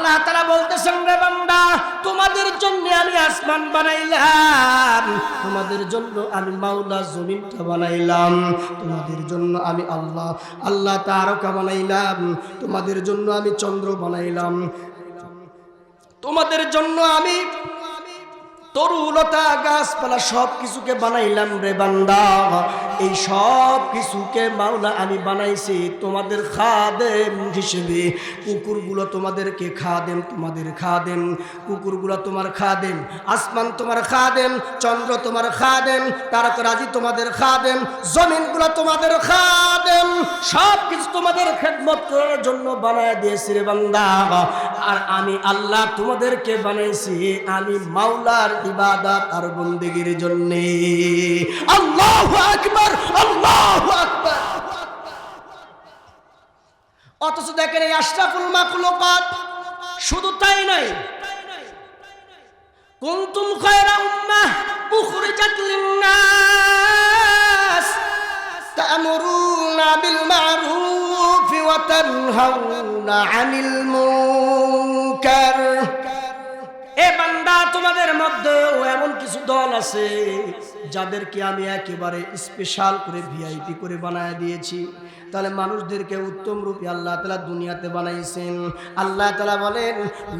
আল্লাহ তাআলা বলতেছেন, রে বান্দা, তোমাদের জন্য আমি আসমান বানাইলাম, তোমাদের জন্য আমি মাওলা জমিনটা বানাইলাম, তোমাদের জন্য আমি আল্লাহ তারকা বানাইলাম, তোমাদের জন্য আমি চন্দ্র বানাইলাম, তোমাদের জন্য আমি তরুলতা গাছপালা সব কিছুকে বানাইলাম রে বান্দা। এই সব কিছুকে মাওলা আমি বানাইছি তোমাদের খাদেম হিসেবে। কুকুরগুলো তোমাদেরকে খাদেম, তোমাদের খাদেম, কুকুরগুলো তোমার খাদেম, আসমান তোমার খাদেম, চন্দ্র তোমার খাদেম, তারকারাজি তোমাদের খাদেম, জমিনগুলো তোমাদের খাদেম, সব কিছু তোমাদের খেদমত করার জন্য বানায় দিয়েছি রে বান্দা। আর আমি আল্লাহ তোমাদেরকে বানাইছি আমি মাওলার ইবাদত আর বন্দেগীর জন্য। আল্লাহু আকবার, আল্লাহু আকবার। অথচ দেখেন এই আশরাফুল মাখলুকাত, শুধু তাই নয়, কুনতুম খায়রা উম্মাহ উখরিজাত লিন-নাস তা'মুরুনা বিল মা'রুফ ওয়া তানহাউনা আনিল মুনকার। এ বান্দা, তোমাদের মধ্যেও এমন কিছু দল আছে যাদেরকে আমি একেবারে স্পেশাল করে ভিআইপি করে বানায় দিয়েছি। তাহলে মানুষদেরকে উত্তম রূপে আল্লাহ তাআলা দুনিয়াতে বানাইছেন। আল্লাহ তাআলা বলেন,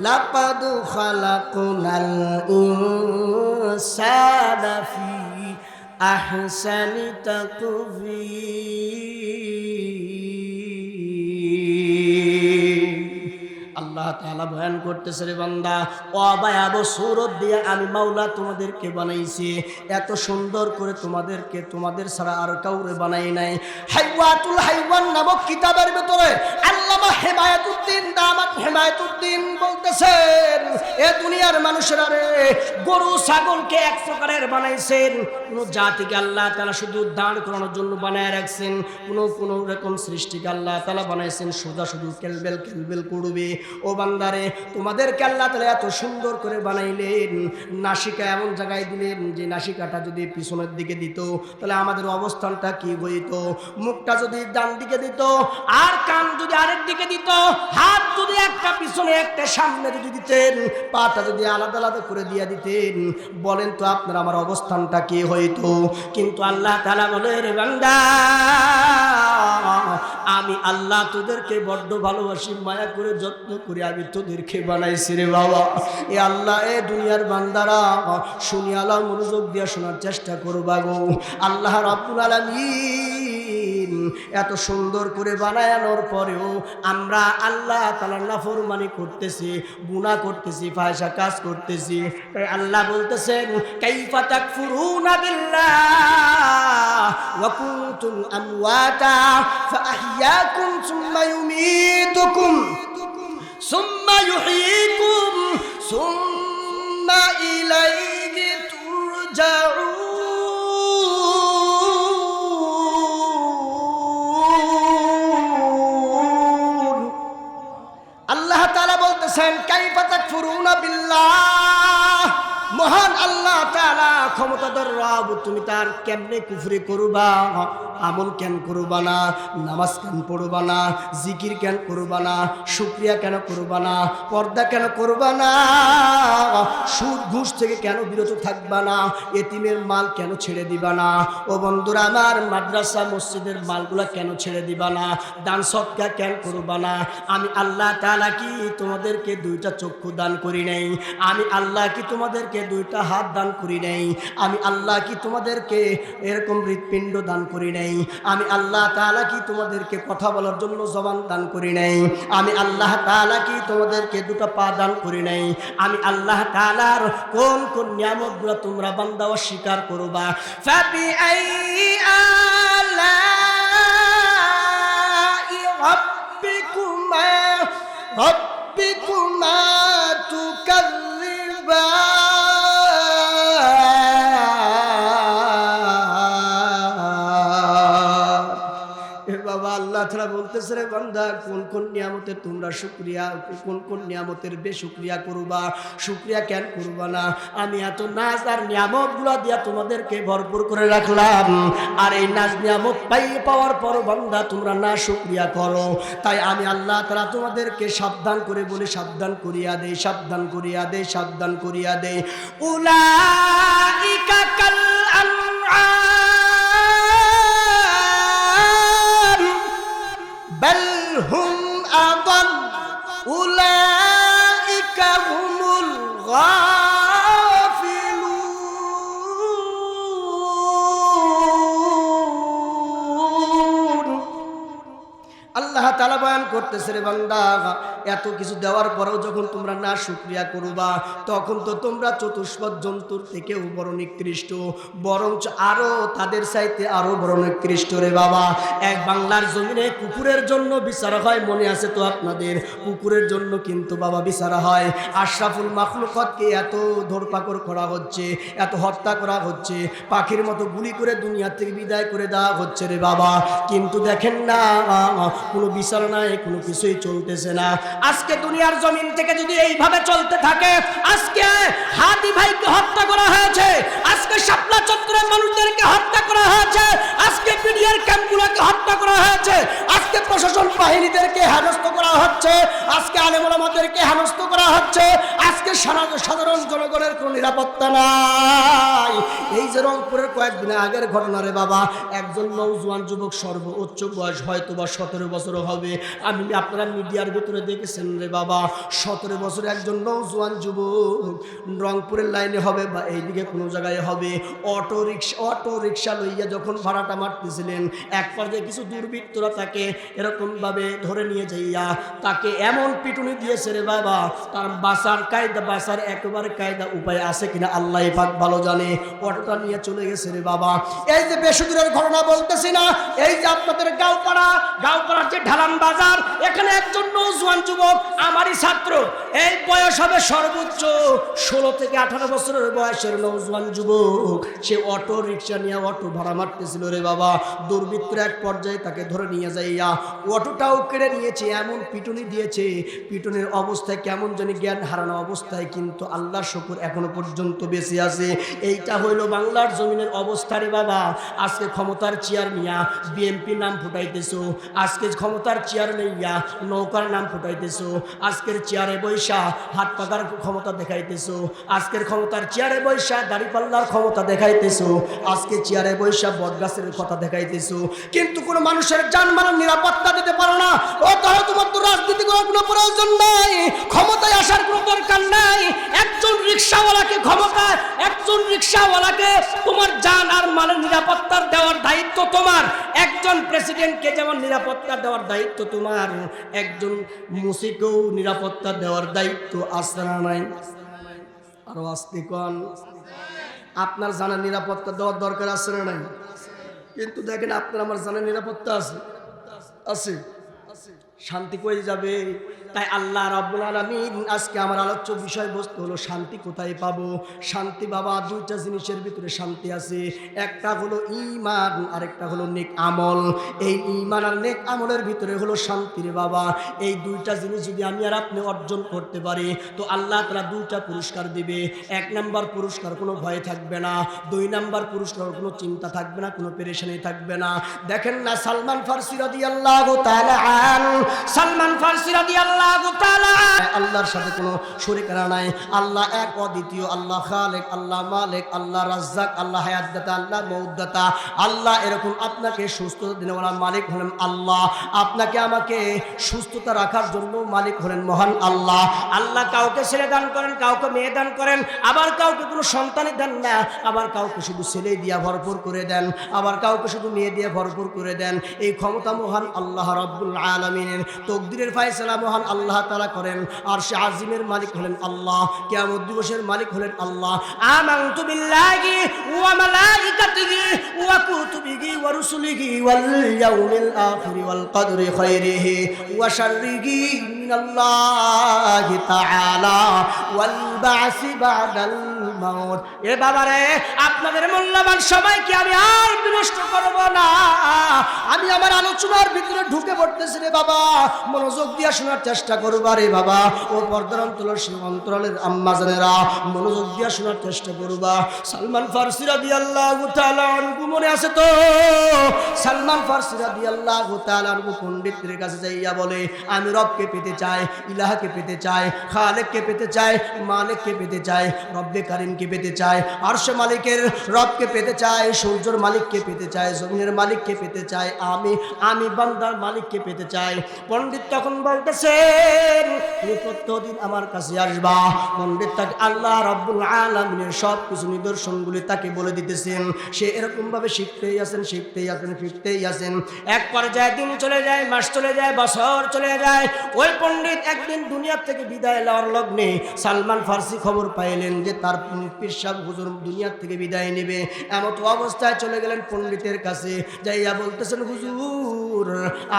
লাকাদ খালাকনাল ইনসানা ফি আহসানি তাকওয়িম। আল্লাহ তাআলা বয়ান করতেছে, রে বান্দা, অবায়াব সুরত দিয়ে আমি মাওলা তোমাদেরকে বানাইছি। এত সুন্দর করে তোমাদেরকে তোমাদের ছাড়া আর কাউরে বানাই নাই। হাইওয়াতুল হাইওয়ান নামক কিতাবের ভিতরে আল্লামা হেমায়েতুদ্দিন দামাত হেমায়েতুদ্দিন বলতেছেন, এ দুনিয়ার মানুষেরা রে, গরু ছাগলকে এক প্রকারের বানাইছেন। কোন জাতিকে আল্লাহ তাআলা শুধু দাঁড় করানোর জন্য বানায় রাখছেন, কোন রকম সৃষ্টিকে আল্লাহ তাআলা বানাইছেন সোজা শুধু কেলবেল কেলবেল করবে। ও বান্দারে, তোমাদেরকে আল্লাহ তাআলা এত সুন্দর করে বানাইলেন, নাসিকা এমন জায়গায় দিলেন যে নাসিকাটা যদি পিছনের দিকে দিত তাহলে আমাদের অবস্থানটা কি হইতো, মুখটা যদি ডান দিকে দিত আর কান যদি আরেক দিকে দিত, হাত যদি একটা পিছনে একটা সামনে যদি দিতেন, পাটা যদি আলাদা আলাদা করে দিয়ে দিতেন, বলেন তো আপনার আমার অবস্থানটা কি হইতো। কিন্তু আল্লাহ তাআলা বলে, রে বান্দা, আমি আল্লাহ তোদেরকে বড্ড ভালোবাসি, মায়া করে যত্ন করে আমি তোদেরকে বানাইছি রে বাবা। এ আল্লাহ, এ দুনিয়ার বান্দারা শুনি, আল্লাহ মনোযোগ দিয়ে শোনার চেষ্টা করবা গো। আল্লাহ রাব্বুল আলামিন এত সুন্দর করে বানানোর পরেও আমরা আল্লাহ তাআলার নাফরমানি করতেছি, গুনাহ করতেছি, ফাহিশা কাজ করতেছি। তাই আল্লাহ বলতেছেন, কাইফা তাকফুরুনা বিল্লাহ ওয়া কুনতুম আমওয়াতা ফাআহইয়াকুম সুম্মা ইউমীতুকুম সুম্মা ইউহয়ীকুম সুম্মা ইলাইহি তুরজাউন। আল্লাহ তাআলা বলতেছেন, কাইফা তাকফুরুনা বিল্লাহ, মহান আল্লাহ তাআলা ক্ষমতাধর রব, তুমি তার কেমনে কুফরি করবা, আমল কেন করবা না, নামাজ কেন পড়বা না, জিকির কেন করবা না, শুকরিয়া কেন করবা না, পর্দা কেন করবা না, সুদ ঘুষ থেকে কেন বিরত থাকবা না, এতিমের মাল কেন ছেড়ে দিবা না, ও বন্ধুরা আমার, মাদ্রাসা মসজিদের মালগুলা কেন ছেড়ে দিবা না, দান সদকা কেন করবা না। আমি আল্লাহ তাআলা কি তোমাদেরকে দুইটা চক্ষু দান করি নাই? আমি আল্লাহ কি তোমাদেরকে দুইটা হাত দান করি নাই? আমি আল্লাহ কি তোমাদেরকে এরকম হৃৎপিণ্ড দান করি নাই? আমি আল্লাহ তাআলা কি তোমাদেরকে কথা বলার জন্য জবান দান করি নাই? আমি আল্লাহ তাআলা কি তোমাদেরকে দুটো পা দান করি নাই? আমি আল্লাহ তাআলার কোন কোন নিয়ামতগুলো তোমরা বান্দা অস্বীকার করবা? ফাবি আইয়ি আলাই রাব্বিকুমা তুকাযযিবান। এ বাবা, আল্লাহ আল্লাহ তাআলা বলতেছে রে বান্দা কোন কোন নিয়ামতের তোমরা শুকরিয়া, কোন কোন নিয়ামতের বেশুকরিয়া করবা, শুকরিয়া কেন করবা না? আমি এত নাজ আর নিয়ামতগুলো দিয়া তোমাদেরকে ভরপুর করে রাখলাম, আর এই নাজ নিয়ামত পাওয়ার পর বান্দা তোমরা না শুকরিয়া করো। তাই আমি আল্লাহ তাআলা তোমাদেরকে সাবধান করে বলে সাবধান করিয়া দেই, সাবধান করিয়া দেই, সাবধান করিয়া দেই। উলাইকা কাল আনআম বাল হুম আদাল উলাইকা হুমুল গাফিলুন। আল্লাহ তাআলা বয়ান করতেছে রে বান্দা, এত কিছু দেওয়ার পরেও যখন তোমরা না শুকরিয়া করবা, তখন তো তোমরা চতুষ্পদ জন্তুর থেকেও বড় নিকৃষ্ট, বরঞ্চ আরো তাদের চাইতে আরো বড় নিকৃষ্ট রে বাবা। এক বাংলার জমিনে কুকুরের জন্য বিচার হয়, মনে আছে তো আপনাদের? কুকুরের জন্য কিন্তু বাবা বিচার হয়। আশরাফুল মাখলুকাতকে এত ধরপাকড় করা হচ্ছে, এত হত্যা করা হচ্ছে, পাখির মতো গুলি করে দুনিয়া থেকে বিদায় করে দেওয়া হচ্ছে রে বাবা। কিন্তু দেখেন না, কোনো বিচার নাই, কোনো কিছুই চলতেছে না। আজকে দুনিয়ার জমিন থেকে যদি এইভাবে চলতে থাকে, আজকে হাদি ভাইকে হত্যা করা হয়েছে, আজকে শাপলা চত্বরের মানুষদেরকে হত্যা করা হয়েছে, আজকে পিডিআর ক্যাম্পগুলোকে হত্যা করা হয়েছে, আজকে প্রশাসন বাহিনীদেরকে হেনস্থ করা হচ্ছে, আজকে আলেম ওলামাদেরকে হেনস্থ করা হচ্ছে, আজকে সাধারণ জনগণের কোনো নিরাপত্তা নাই। এই যে রংপুরের কয়েকদিন আগের ঘটনা রে বাবা, একজন নওজোয়ান যুবক, সর্বোচ্চ বয়স হয়তো বা 17 বছর হবে, আমি আপনারা মিডিয়ার ভিতরে দেখেছেন রে বাবা, 17 বছর একজন নওজোয়ান যুবক রংপুরের লাইনে হবে বা এইদিকে কোনো জায়গায় হবে, অটো রিক্সা লইয়া যখন ভাড়াটা মারতেছিলেন, এক পর্যায়ে কিছু দুর্বৃত্তরা তাকে এরকমভাবে ধরে নিয়ে যাইয়া তাকে এমন পিটুনি দিয়েছে রে বাবা, তার বাঁচার একেবারে কায়দা উপায় আছে কিনা আল্লাহ পাক ভালো জানে। অটোটা নিয়ে চলে গেছে রে বাবা। এই যে বেসুদূরের ঘটনা বলতেছি না, এই যে আপনাদের গাঁওপাড়ার যে ঢালাম বাজার, এখানে একজন নওজোয়ান যুবক, আমারই ছাত্র, এই বয়স হবে সর্বোচ্চ 16 থেকে 18 বছরের বয়সের নওজোয়ান যুবক, সে অটো রিক্সা নিয়ে অটো ভাড়া মারতেছিল রে বাবা। দুর্বৃত্তরা এক পর্যায়ে তাকে ধরে নিয়ে যাইয়া অটোটাও কেড়ে নিয়েছে, এমন পিটুনি দিয়েছে, পিটুনির অবস্থায় কেমন জানি জ্ঞান হারানো অবস্থায়, কিন্তু আল্লাহর শুকর এখনো পর্যন্ত বেঁচে আছে। এইটা হইল বাংলার জমিনের অবস্থা রে বাবা। আজকে ক্ষমতার চেয়ার নিয়া বিএনপি নাম ফুটাইতেছো, আজকে ক্ষমতার চেয়ার নিয়া নৌকার নাম ফুটাইতেছো, আজকের চেয়ারে বৈশা হাত পাকার ক্ষমতা দেখাইতেছো, আজকের ক্ষমতার চেয়ারে বৈশা দাড়িপাল্লার ক্ষমতা দেখাইতেছো, আজকে চেয়ারে বৈশা বটগাছের কথা দেখাইতেছো, কিন্তু কোনো মানুষের জানমালের নিরাপত্তা দিতে পারো না। ও তাহলে তোমার তো রাজনীতি করার কোনো প্রয়োজন নাই, ক্ষমতায় আসার কোনো দরকার নাই। একজন রিক্সাওয়ালাকে তোমার জান আর মালের নিরাপত্তা দেওয়ার দায়িত্ব তোমার, একজন প্রেসিডেন্টকে যেমন নিরাপত্তা দেওয়ার দায়িত্ব তোমার, একজন মুসিকেও নিরাপত্তা দেওয়ার দায়িত্ব আছে না নাই? আরো আসতে কোন, আপনার জানার নিরাপত্তা দেওয়ার দরকার আছে না নাই? কিন্তু দেখেন আপনার আমার জানার নিরাপত্তা আছে, শান্তি কই যাবে? তাই আল্লাহ রাব্বুল আলামিন আজকে আমার আলোচ্য বিষয়বস্তু হলো শান্তি কোথায় পাবো। শান্তি বাবা দুইটা জিনিসের ভিতরে শান্তি আছে, একটা হলো ঈমান আর একটা হলো নেক আমল। এই ঈমান আর নেক আমলের ভিতরে হলো শান্তি রে বাবা। এই দুইটা জিনিস যদি আমি আর আপনি অর্জন করতে পারি তো আল্লাহ তাআলা দুইটা পুরস্কার দিবে। 1 নাম্বার পুরস্কার, কোনো ভয় থাকবে না। 2 নাম্বার পুরস্কার, কোনো চিন্তা থাকবে না, কোনো পেরেশানি থাকবে না। দেখেন না সালমান ফারসি রাদিয়াল্লাহু তাআলা আনহু, সালমান ফারসি রাদিয়াল্লাহু তাআলা, আল্লাহর সাথে কোনো শরীকানা নাই। আল্লাহ এক অদ্বিতীয়, আল্লাহ খালেক, আল্লাহ মালিক, আল্লাহ রাজ্জাক, আল্লাহ হায়াতদাতা, আল্লাহ মউদ্দাতা। আল্লাহ এরকম আপনাকে সুস্থতা দিনেওয়ালা মালিক হলেন আল্লাহ, আপনাকে আমাকে সুস্থতা রাখার জন্য মালিক হলেন মহান আল্লাহ। আল্লাহ কাউকে ছেলে দান করেন, কাউকে মেয়ে দান করেন, আবার কাউকে কোনো সন্তানই দেন না, আবার কাউকে শুধু ছেলে দিয়া ভরপুর করে দেন, আবার কাউকে শুধু মেয়ে দিয়ে ভরপুর করে দেন। এই ক্ষমতা মহান আল্লাহ রাব্বুল আলামিনের। তকদিরের ফয়সালা মহান আল্লাহ তাআলা করেন। আরশে আজিমের মালিক হলেন আল্লাহ, কিয়ামত দিবসের মালিক হলেন আল্লাহ। আমানতু বিল্লাহি ওয়া মালাইকাতিহি ওয়া কুতুবিহি ওয়া রুসুলিহি ওয়াল ইয়াউমিল আখির ওয়াল কদরি খায়রিহি ওয়া শাররিহি মিনাল্লাহি তাআলা ওয়াল বা'সি বা'দাল মাউত। এ বাবারে, আপনাদের মূল্যবান সময়কে আমি আর বিনষ্ট করব না। আমি আমার আলোচনার ভিতরে ঢুকে পড়তেছি রে বাবা, মনোযোগ দিয়ে শোনার চেষ্টা করবা রে বাবা। ও পর্দার অন্তরের সেই অন্তরালের আম্মা জানেরা, মনোযোগ দিয়ে শোনার চেষ্টা করবা। সালমান ফারসি রাদিয়াল্লাহু তাআলা আনহু, মনে আছে তো? সালমান ফারসি রাদিয়াল্লাহু তাআলা আনহু পণ্ডিতদের কাছে যাইয়া বলে, আমি রবকে পেতে চাই, ইলাহকে পেতে চাই, খালেককে পেতে চাই, মালিককে পেতে চাই, রব্বে কারিমকে পেতে চাই, আরশে মালিকের রবকে পেতে চাই, সূর্যের মালিককে পেতে চাই, জমিনের মালিককে পেতে চাই, আমি বান্দার মালিককে পেতে চাই। পণ্ডিত তখন বলতেছেন, তুমি প্রত্যেকদিন আমার কাছে আসবা। পণ্ডিত তাকে আল্লাহ রাব্বুল আলামিনের সব কিছু নিদর্শনগুলি তাকে বলে দিতেছেন। সে এরকম ভাবে শিখতেই আছেন, শিখতেই আছেন, শিখতেই আছেন। এক পর্যায়ে দিন চলে যায়, মাস চলে যায়, বছর চলে যায়। ওই পণ্ডিত একদিন দুনিয়া থেকে বিদায় লওয়ার লগ্নে সালমান ফারসি খবর পাইলেন যে তার পীর সাহেব হুজুর দুনিয়া থেকে বিদায় নেবে। এমত অবস্থায় চলে গেলেন পণ্ডিতের কাছে, যাইয়া বলতেছেন, হুজুর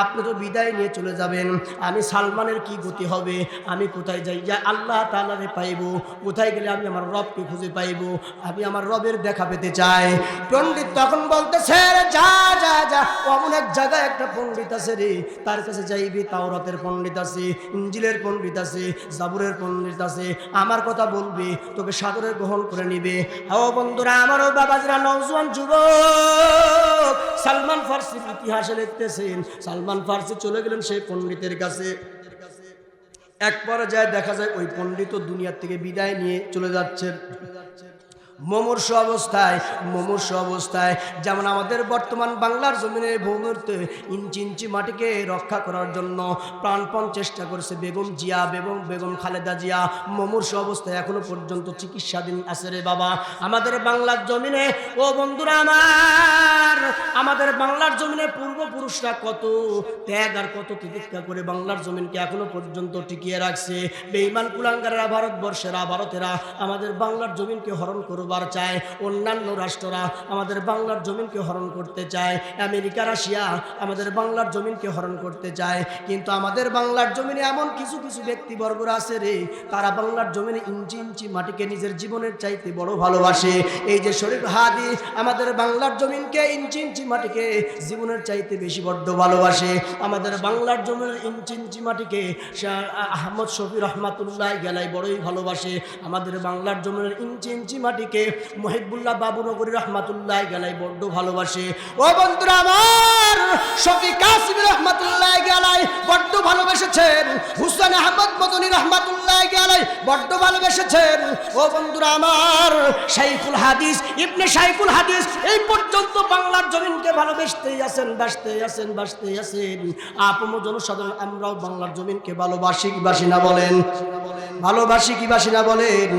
আপনি তো বিদায় নিয়ে চলে যাবেন, আমি সালমানের কি গতি হবে? আমি কোথায় যাইয়া আল্লাহ তাআলারে পাইব? কোথায় গেলে আমি আমার রবকে খুঁজে পাইব? আমি আমার রবের দেখা পেতে চাই। পণ্ডিত তখন বলতেছে, যা যা যা, অমন এক জায়গায় একটা পণ্ডিত আছে রে, তার কাছে যাইবি। তাওরাতের পণ্ডিত আছে, ইনজিলের পণ্ডিত আছে, জাবুরের পণ্ডিত আছে, আমার কথা বলবি, তোকে সাদরে গ্রহণ করে নিবে। ও বন্ধুরা, আমারও বাবাজিরা, নওজোয়ান যুবক, সালমান ফারসি ইতিহাসে লিখতেছেন, সালমান ফারসি চলে গেলেন সেই পণ্ডিতের কাছে। এক পর্যায়ে দেখা যায় ওই পণ্ডিত দুনিয়া থেকে বিদায় নিয়ে চলে যাচ্ছেন মুমূর্ষ অবস্থায়। যেমন আমাদের বর্তমান বাংলার জমিনে ভূমিতে ইঞ্চি ইঞ্চি মাটিকে রক্ষা করার জন্য প্রাণপণ চেষ্টা করছে বেগম জিয়া, বেগম খালেদা জিয়া। মুমূর্ষ অবস্থায় এখনো পর্যন্ত চিকিৎসাধীন আছে রে বাবা আমাদের বাংলার জমিনে। ও বন্ধুরা আমার, আমাদের বাংলার জমিনে পূর্বপুরুষরা কত ত্যাগ আর কত তিতিক্ষা করে বাংলার জমিনকে এখনো পর্যন্ত টিকিয়ে রাখছে। বেঈমান কুলাঙ্গারেরা, ভারতেরা আমাদের বাংলার জমিনকে হরণ করবার চায়। অন্যান্য রাষ্ট্ররা আমাদের বাংলার জমিনকে হরণ করতে চায়। আমেরিকা, রাশিয়া আমাদের বাংলার জমিনকে হরণ করতে চায়। কিন্তু আমাদের বাংলার জমিনে এমন কিছু কিছু ব্যক্তিবর্গরা আছে রে, তারা বাংলার জমিনে ইঞ্চি ইঞ্চি মাটিকে নিজের জীবনের চাইতে বড় ভালোবাসে। এই যে শরীফ হাদি আমাদের বাংলার জমিনকে ইঞ্চি ইঞ্চি মাটিকে জীবনের চাইতে বেশি বড্ড ভালোবাসে। আমাদের বাংলার জমিনের ইঞ্চি ইঞ্চি মাটিকে আহমদ শফি রহমাতুল্লাহ গেলাই বড়ই ভালোবাসে। আমাদের বাংলার জমিনের ইঞ্চি ইঞ্চি মাটিকে মুহিবুল্লাহ বাবুনগরী রহমাতুল্লাহ গেলাই বড্ড ভালোবাসে। ও বন্ধুরা আমার, শফি কাসিম রহমাতুল্লাহ গেলাই বড্ড ভালোবেসেছেন। হুসেন আহমদ মদনী রহমাতুল্লাহ গেলাই বড্ড ভালোবেসেছেন। ও বন্ধুরা আমার, শাইখুল হাদিস ইবনে শাইখুল হাদিস এই পর্যন্ত বাংলার জমিনকে ভালোবাসতেই আছেন, বাসতেই আছেন। আপমো জনসাধারণ আমরাও বাংলার জমিনকে ভালোবাসি কি বাসি না বলেন? ভালোবাসি কি বাসি না বলেন?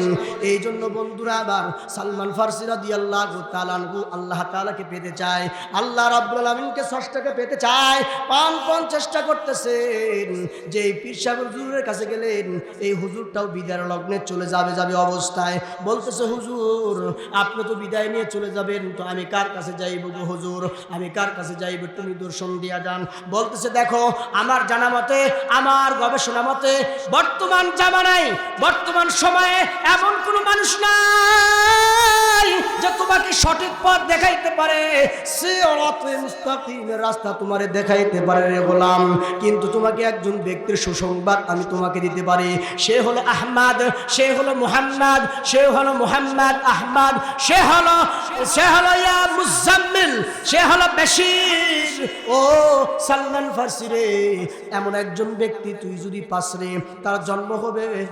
এই জন্য বন্ধুরা আবার সালমান ফারসি রাদিয়াল্লাহু তাআলা আনহু আল্লাহ তাআলাকে পেতে চায়, আল্লাহ রাব্বুল আলামিনকে স্রষ্টাকে পেতে চায়। প্রাণপণ চেষ্টা করতেছেন যে এই পীর সাহেব হুজুরের কাছে গেলেন, এই হুজুরটাও বিদায়ের লগ্নে চলে যাবে অবস্থায় বলতেছে, হুজুর আপনি তো বিদায় নিয়ে চলে যাবেন, তো আমি কার কাছে যাইব গো হুজুর? আমি কার কাছে যাইব? একটু নিদর্শন দিয়া যান। বলতেছে, দেখো আমার জানা মতে, আমার গবেষণা মতে বর্তমান জামানায়, বর্তমান সময়ে এমন কোনো মানুষ নাই যে তোমাকে সঠিক পথ দেখাইতে পারে, সিরাতে মুস্তাকিমের রাস্তা তোমারে দেখাইতে পারে রে গোলাম। কিন্তু তোমাকে একজন ব্যক্তির সুসংবাদ আমি তোমাকে দিতে পারি। সে হলো আহমদ, সে হলো মুহাম্মদ, সে হলো মুহাম্মদ আহমদ, সে হলো ইয়া মুজাম্মিল, সে হলো বেশির। ও সালমান ফারসি রে, এমন একজন ব্যক্তি তুই যদি পাস রে, তার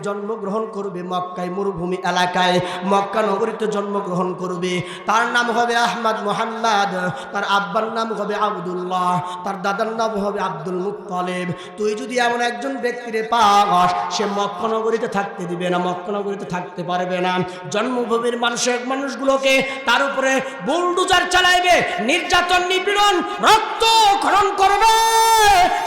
জন্মগ্রহণ করবে মক্কায়, মরুভূমি এলাকায়, মক্কা নগরীতে জন্মগ্রহণ করবে। তার নাম হবে আহমদ মুহাম্মদ, তার আব্বার নাম হবে আব্দুল্লাহ, তার দাদার নাম হবে আব্দুল মুত্তালিব। তুই যদি এমন একজন ব্যক্তিরে পাস, সে মক্কা নগরীতে থাকতে দিবে না, মক্কা নগরীতে থাকতে পারবে না। জন্মভূমির মানুষগুলোকে তার উপরে বুলডোজার চালাইবে, নির্যাতন নিপীড়ন, রক্ত খনন করবে।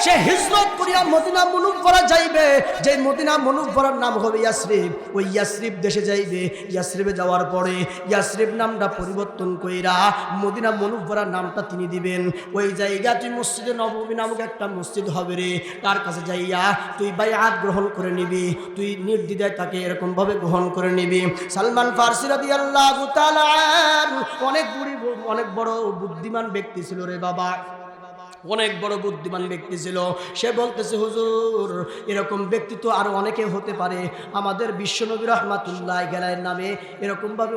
সে হিজরত করিয়া মদিনা মুনব্বরা যাইবে, যে মদিনা মুনব্বরার নাম হবে ইয়াসরিব। ওই ইয়াসরিব দেশে যাইবে, ইয়াসরিবে যাওয়ার পরে ইয়াসরিব নামটা পরিবর্তন কইরা মদিনা মুনাওয়ারা নামটা তিনি দিবেন। ওই জায়গা তুই মসজিদে নববী নামক একটা মসজিদ হবে রে, তার কাছে যাইয়া তুই বাইআত গ্রহণ করে নিবি, তুই নির্দ্বিধায় তাকে এরকম ভাবে গ্রহণ করে নিবি। সালমান ফারসি রাদিয়াল্লাহু তাআলা অনেক বড় বুদ্ধিমান ব্যক্তি ছিল রে বাবা, অনেক বড় বুদ্ধিমান ব্যক্তি ছিল। সে বলতেছে হুজুর এরকম ব্যক্তি তো আরো অনেকে হতে পারে, আমাদের বিশ্বনবী রাহমাতুল্লাহ আলাইহির নামে এরকম ভাবে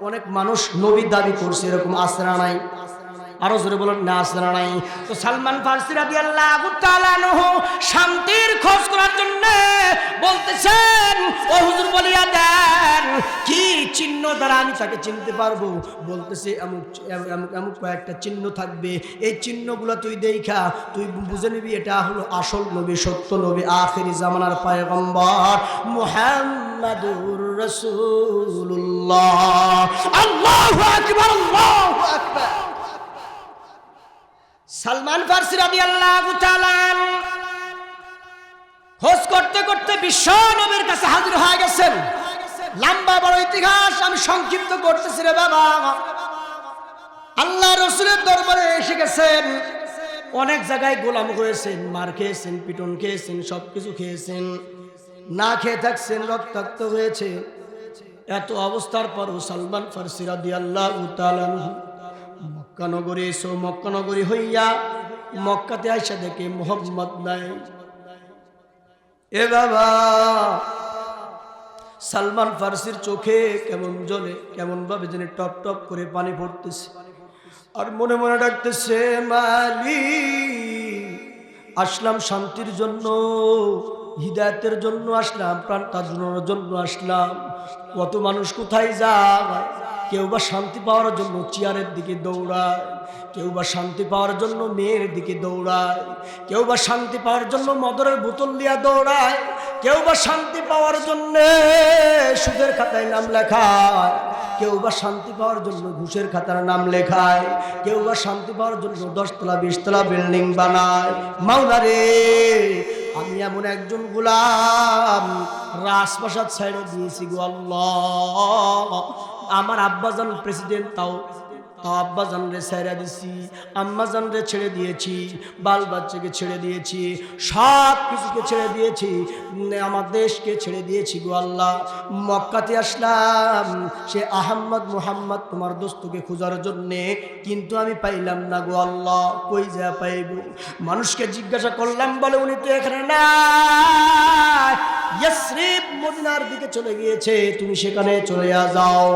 অনেক মানুষ নবী দাবি করছে, এরকম আছে না নাই? আরো জোরে বলেন না আছে না নাই? তো সালমান ফারসি রাদিয়াল্লাহু তাআলা আনহু শান্তির খোঁজ করার জন্য বলতেছেন ও হুজুর বলিয়া দেন কি চিহ্ন দ্বারা আমি তাকে চিনতে পারবো? বলতেছে এমন কয়েকটা চিহ্ন থাকবে, এই চিহ্নগুলো তুই দেখা তুই বুঝে নিবি এটা হলো আসল নবী, সত্য নবী, আখিরি জামানার পয়গম্বর মুহাম্মাদুর রাসূলুল্লাহ। আল্লাহু আকবার, আল্লাহু আকবার। সালমান ফারসি রাদিয়াল্লাহু তাআলা খোঁজ করতে করতে বিশ্ব নবীর কাছে হাজির হয়ে গেছেন। লম্বা বড় ইতিহাস আমি সংক্ষিপ্ত করতেছি রে বাবা। আল্লাহ রাসূলের দরবারে এসে গেছেন, অনেক জায়গায় গোলাম হয়েছেন, মার খেয়েছেন, পিটন খেয়েছেন, সবকিছু খেয়েছেন, না খেয়ে থাকছেন, রক্তাক্ত হয়েছে। এত অবস্থার পরও সালমান ফারসি রাদিয়াল্লাহু তাআলা মক্কা নগরী এসো, মক্কা নগরী হইয়া মক্কাতে আইসা দেখে মুহাম্মদ নাই। এ বাবা সালমান ফারসির চোখে কেমন জ্বলে, কেমন ভাবে যেন টপ টপ করে পানি পড়তেছে, আর মনে মনে ডাকতেছে মালিক আসলাম শান্তির জন্য, হিদায়াতের জন্য আসলাম, প্রাণ তাজুনোর জন্য আসলাম। কত মানুষ কোথায় যায়, কেউ বা শান্তি পাওয়ার জন্য চেয়ারের দিকে দৌড়ায়, কেউ বা শান্তি পাওয়ার জন্য মেয়ের দিকে দৌড়ায়, কেউ বা শান্তি পাওয়ার জন্য মদরের বোতল দিয়া দৌড়ায়, কেউ বা শান্তি পাওয়ার জন্য সুদের খাতায় নাম লেখায়, কেউ বা শান্তি পাওয়ার জন্য ঘুষের খাতার নাম লেখায়, কেউ বা শান্তি পাওয়ার জন্য 10 তলা 20 তলা বিল্ডিং বানায়। মাওলা রে আমি এমন একজন গোলাম রাজপ্রাসাদ ছেড়ে দিয়েছি গো আল্লাহ। আমার আব্বাজান প্রেসিডেন্ট, তাও আব্বাজান রে ছেড়ে দিয়েছি, আম্মাজান রে ছেড়ে দিয়েছি, বাল বাচ্চাকে ছেড়ে দিয়েছি, সব কিছুকে ছেড়ে দিয়েছি, আমার দেশকে ছেড়ে দিয়েছি গো আল্লাহ। মক্কাতে আসলাম সে আহম্মদ মুহাম্মদ তোমার দোস্তকে খোঁজার জন্যে, কিন্তু আমি পাইলাম না গো আল্লাহ। কই যা পাইব? মানুষকে জিজ্ঞাসা করলাম, বলে উনি তো এখানে না, ইয়াসরিব মদিনার দিকে চলে গিয়েছে, তুমি সেখানে চলে যাও।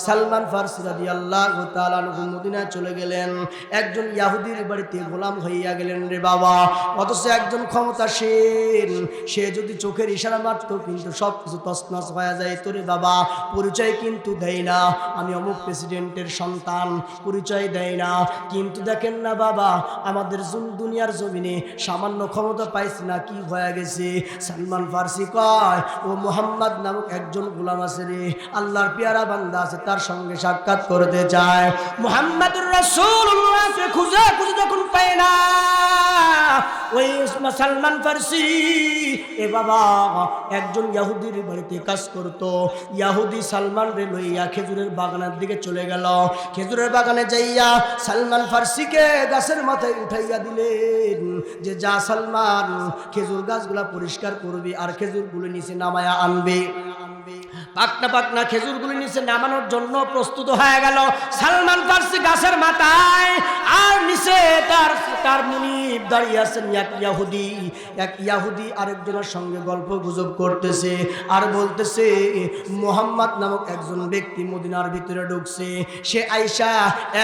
সালমান ফারসি রাদিয়াল্লাহু তাআলা মদিনায় চলে গেলেন, একজন ইহুদির বাড়িতে গোলাম হইয়া গেলেন রে বাবা। অথচ একজন ক্ষমতাসীন, সে যদি চোখের ইশারা মারত কিন্তু সব কিছু তছনছ হয়ে যায় তো রে বাবা। পরিচয় কিন্তু দেয় না, আমি অমুক প্রেসিডেন্টের সন্তান, পরিচয় দেয় না। কিন্তু দেখেন না বাবা, আমাদের দুনিয়ার জমিনে সামান্য ক্ষমতা পাইছে না, কি হয়ে গেছে। সালমান ফারসি কয় ও মুহাম্মদ নামক একজন গোলাম আছে রে, আল্লাহর পেয়ারা বান্দা আছে, তার সঙ্গে সাক্ষাৎ করতে চায়। মুহাম্মাদুর রাসূলুল্লাহকে খুঁজে খুঁজে যখন পায় না, ওই সালমান ফারসি এ বাবা একজন ইহুদির বাড়িতে কাজ করত। ইহুদি সালমান রে লইয়া খেজুরের বাগানের দিকে চলে গেল। খেজুরের বাগানে যাইয়া সালমান ফারসিকে গাছের মাথায় উঠাইয়া দিলেন যে যা সালমান, খেজুর গাছগুলা পরিষ্কার করবি আর খেজুরগুলো নিচে নামায়া আনবে। পাকনা পাকনা খেজুরগুলি নিচে নামানোর জন্য প্রস্তুত হয়ে গেল সালমান ফারসি গাছের মাথায়, আর নিচে তার মুনিব দাঁড়িয়ে আছেন এক ইহুদি আরেকজনের সঙ্গে গল্প গুজব করতেছে আর বলতেছে মুহাম্মদ নামক একজন ব্যক্তি মদিনার ভিতরে ঢুকছে, সে আয়েশা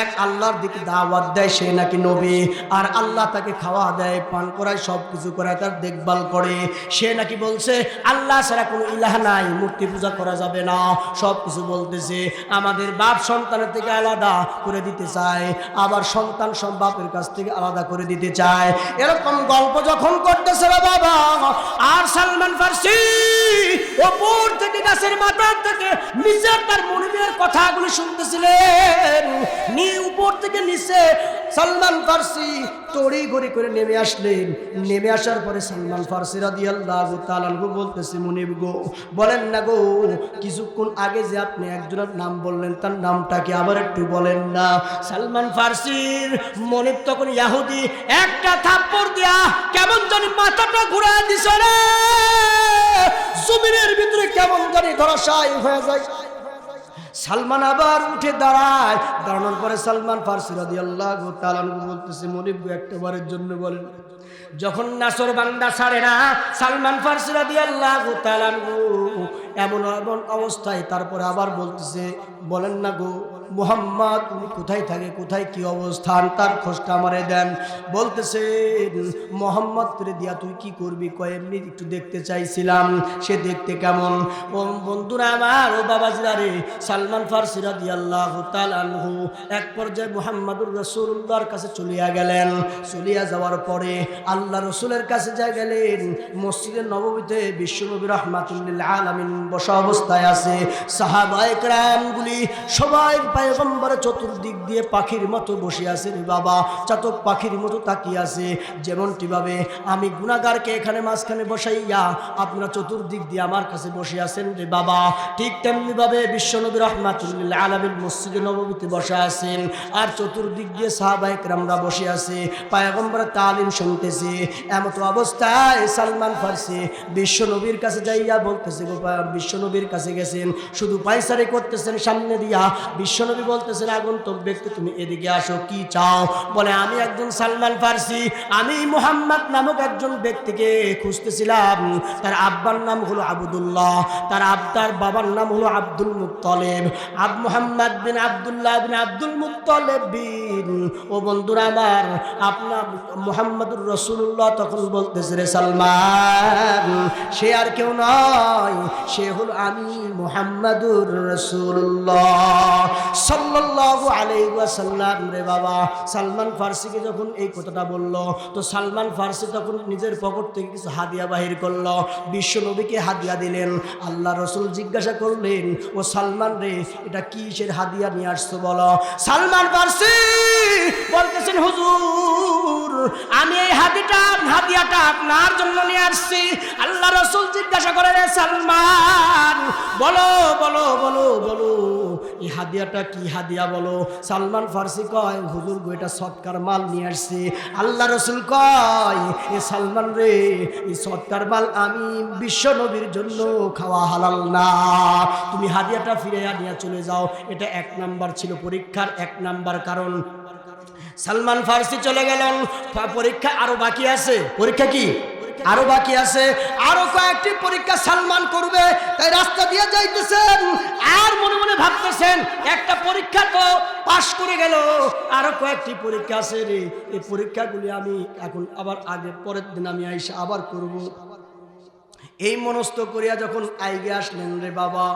এক আল্লাহর দিকে দাওয়াত দেয়, সে নাকি নবী, আর আল্লাহ তাকে খাওয়া দেয়, পান করায়, সব কিছু করায়, তার দেখভাল করে। সে নাকি বলছে আল্লাহ ছাড়া কোনো ইলাহ নাই, মূর্তি পূজা করা যাবে না, সব কিছু বলতেছে। আমাদের বাপ সন্তানের থেকে আলাদা করে দিতে চায়, আবার সন্তান সব বাপের কাছ থেকে আলাদা করে দিতে চায়। এরকম গল্প যখন করতেছে রে বাবা, আর সালমান ফারসি ওপর থেকে গাছের মাথার থেকে নিচের তার মুনিবের কথাগুলি শুনতেছিলেন, উপর থেকে নিচে সালমান ফার্সি তড়ি ঘড়ি করে নেমে আসলেন। নেমে আসার পরে সালমান ফার্সি রাদিয়াল্লাহু তাআলা আনহু বলতেছে, মুনিব গো, বলেন না গো, কিছুক্ষণ আগে যে আপনি একজনের নাম বললেন, তার নামটা কি আবার একটু বলেন না? সালমান ফার্সির মুনিব তখন ইহুদি একটা থাপ্পড় দিয়া কেমন জানি মাথাটা ঘুরায় দিছে রে, জমিনের ভিতরে কেমন জানি ধরাশায়ী হয়ে যায়। সালমান আবার উঠে দাঁড়ায়। দাঁড়ানোর পরে সালমান ফার্সি রাদিয়াল্লাহু তাআলা আনহু বলতেছে, মুনিব একটা বারের জন্য বলেন। যখন নাসর বান্দা ছাড়ে না, সালমান ফার্সি রাদিয়াল্লাহু তাআলা আনহু এমন এমন অবস্থায় তারপরে আবার বলতেছে, বলেন না গো মুহাম্মদ উনি কোথায় থাকে, কোথায় কি অবস্থান, তার খোঁজটা আমারে দেন। বলতেছে, মোহাম্মদ রে দিয়া তুই কি করবি? কয় এমনি একটু দেখতে চাইছিলাম, সে দেখতে কেমন? ও বন্ধুরা আমার, ও বাবাজিরা রে, সালমান ফার্সি রাদিয়াল্লাহু তাআলা আনহু এক পর্যায়ে মুহাম্মদুর রাসূলুল্লাহর কাছে চলিয়া গেলেন। চলিয়া যাওয়ার পরে আল্লাহ রসুলের কাছে যা গেলেন, মসজিদে নববীতে বিশ্বনবী রাহমাতুল লিল আলামিন বসা অবস্থায় আছে। সাহাবায়ে কেরামগুলি সবাই পয়গম্বরের চতুর্দিক দিয়ে পাখির মতো বসে আছে রে বাবা, চাতক পাখির মতো তাকিয়ে আছে। যেমনটি ভাবে আমি গুনাহগারকে এখানে মাঝখানে বসাইয়া আপনারা চতুর্দিক দিয়ে আমার কাছে বসে আছেন রে বাবা, ঠিক তেমনি ভাবে বিশ্বনবী রাহমাতুল লিল আলামিন মসজিদে নববীতে বসা আছেন, আর চতুর্দিক দিয়ে সাহাবায়ে কেরামরা বসে আছে, পয়গম্বরের তালিম শুনতেছে। এমত অবস্থায় সালমান ফার্সি বিশ্বনবীর কাছে যাইয়া বলতেছে, বিশ্বনবীর কাছে গেছেন, শুধু পায়সারি করতেছেন সামনে দিয়া। বিশ্বনবী বলতেছেন, আগন্তুক ব্যক্তি তুমি এদিকে আসো, কি চাও? বলে, আমি একজন সালমান ফার্সি, আমি মুহাম্মদ নামক একজন ব্যক্তিকে খুঁজতেছিলাম। তার আব্বার নাম হলো আবদুল্লাহ, তার বাবার নাম হলো আব্দুল মুত্তালিব, মুহাম্মদ বিন আব্দুল্লাহ বিন আব্দুল মুত্তালিব বিন। ও বন্ধুরা আমার, আপনার মুহাম্মদুর রাসূলুল্লাহ তখন বলতেছে, রে সালমান, সে আর কেউ নয়, সে হলো আমি মুহাম্মদুর রাসূলুল্লাহ সাল্লাল্লাহু আলাইহি ওয়াসাল্লাম। রে বাবা, সালমান ফার্সিকে যখন এই কথাটা বলল, তো সালমান ফার্সি তখন নিজের পকেট থেকে কিছু হাদিয়া বাহির করলো, বিশ্ব নবীকে হাদিয়া দিলেন। আল্লাহ রসুল জিজ্ঞাসা করলেন, ও সালমান রে, এটা কিসের হাদিয়া নিয়ে আসছো বলো? সালমান ফার্সি বলতেছেন, হুজুর, আমি এই হাদিয়াটা আপনার জন্য নিয়ে আসছি। আল্লাহ রসুল জিজ্ঞাসা করে, রে সালমান, বলো বলো বলো বলো, এই হাদিয়াটা কি হাদিয়া বলো? সালমান ফার্সি কয়, হুজুর গো, এটা সৎকার মাল নিয়ে আসছি। আল্লাহ রসুল কয়, এ সালমান রে, এই সৎকার মাল আমি বিশ্ব নবীর জন্য খাওয়া হালাল না, তুমি হাদিয়াটা ফিরে নিয়ে চলে যাও। এটা 1 নাম্বার ছিল, পরীক্ষার 1 নাম্বার কারণ। সালমান ফার্সি চলে গেলেন। পরীক্ষা আরো বাকি আছে। পরীক্ষা কি আরো বাকি আছে, আরো কয়েকটি পরীক্ষা সালমান করবে, তাই রাস্তা দিয়ে যাইতেছেন আর মনে মনে ভাবতেছেন, একটা পরীক্ষা তো পাশ করে গেল, আরো কয়েকটি পরীক্ষা আছে রে, এই পরীক্ষাগুলি আমি এখন আবার পরের দিন আমি আইসা আবার করব। এই মনস্থ করিয়া যখন আইগে আসলেন রে বাবা,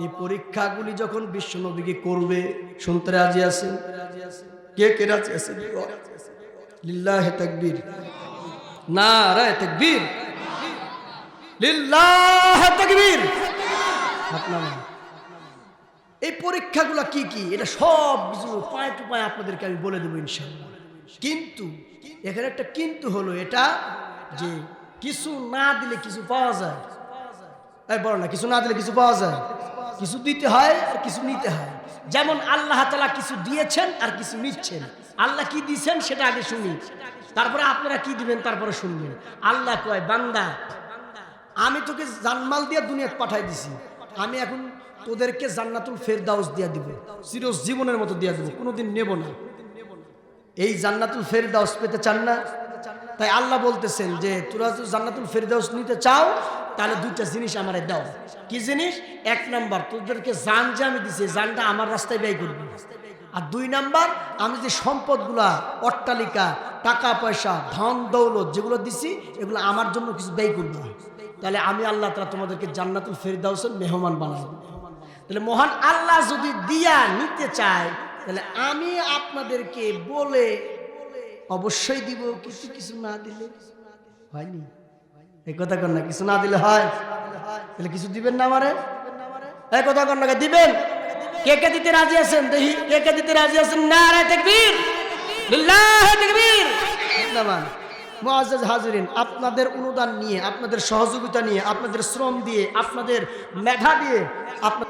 এই পরীক্ষাগুলি যখন বিশ্বনবীকে করবে, শুনতে রাজি আছেন? কে কে রাজি আছেন? লিল্লাহি তাকবীর, নারায়ে তাকবীর, লিল্লাহি তাকবীর। এই পরীক্ষাগুলো কি কি, এটা সব কিছু পায় টু পায় আপনাদেরকে আমি বলে দেবো ইনশাআল্লাহ। কিন্তু এখানে একটা কিন্তু হলো, এটা যে কিছু না দিলে কিছু পাওয়া যায়। বড় না, কিছু না দিলে কিছু পাওয়া যায়, কিছু দিতে হয় আর কিছু নিতে হয়। যেমন আল্লাহ তাআলা কিছু দিয়েছেন আর কিছু নিচ্ছেন। আল্লাহ কি দিয়েছেন সেটা আগে শুনি, তারপরে আপনারা কি দিবেন তারপরে শুনবেন। আল্লাহ কয়, বান্দা, আমি তোকে জানমাল দিয়ে দুনিয়াতে পাঠাই দিছি, আমি এখন তোদেরকে জান্নাতুল ফেরদাউস দিয়া দিব, চিরজীবনের মতো দিয়া দিব, কোনোদিন নেব না। এই জান্নাতুল ফেরদাউস পেতে চান না? তাই আল্লাহ বলতেছেন যে তোরা যদি জান্নাতুল ফেরদাউস নিতে চাও, তাহলে 2টা জিনিস আমারে দাও। কি জিনিস? 1 নাম্বার, তোদেরকে জান যে আমি দিছি, জানটা আমার রাস্তায় ব্যয় করবি। আর 2 নাম্বার, আমি যে সম্পদগুলা, অট্টালিকা, টাকা পয়সা, ধন দৌলত যেগুলো দিছি, এগুলো আমার জন্য কিছু ব্যয় করবো। তাহলে আমি আল্লাহ তাআলা তোমাদেরকে জান্নাতুল ফেরদাউসের মেহমান বানাবো। তাহলে মহান আল্লাহ যদি দিয়া নিতে চায়, তাহলে আমি আপনাদেরকে বলে অবশ্যই দিব, কিছু কিছু না দিলে হয়নি। এই কথা কর না, কিছু না দিলে হয়? তাহলে কিছু দিবেন না আমারে? এই কথা কর না, দিবেন? কে কে দিতে রাজি আছেন? দেখি কে কে দিতে রাজি আছেন? নারে তাকবীর, লিল্লাহি তাকবীর। জিন্দাবাদ। মুআজ্জাজ হাজিরিন, আপনাদের অনুদান নিয়ে, আপনাদের সহযোগিতা নিয়ে, আপনাদের শ্রম দিয়ে, আপনাদের মেধা দিয়ে, আপনাদের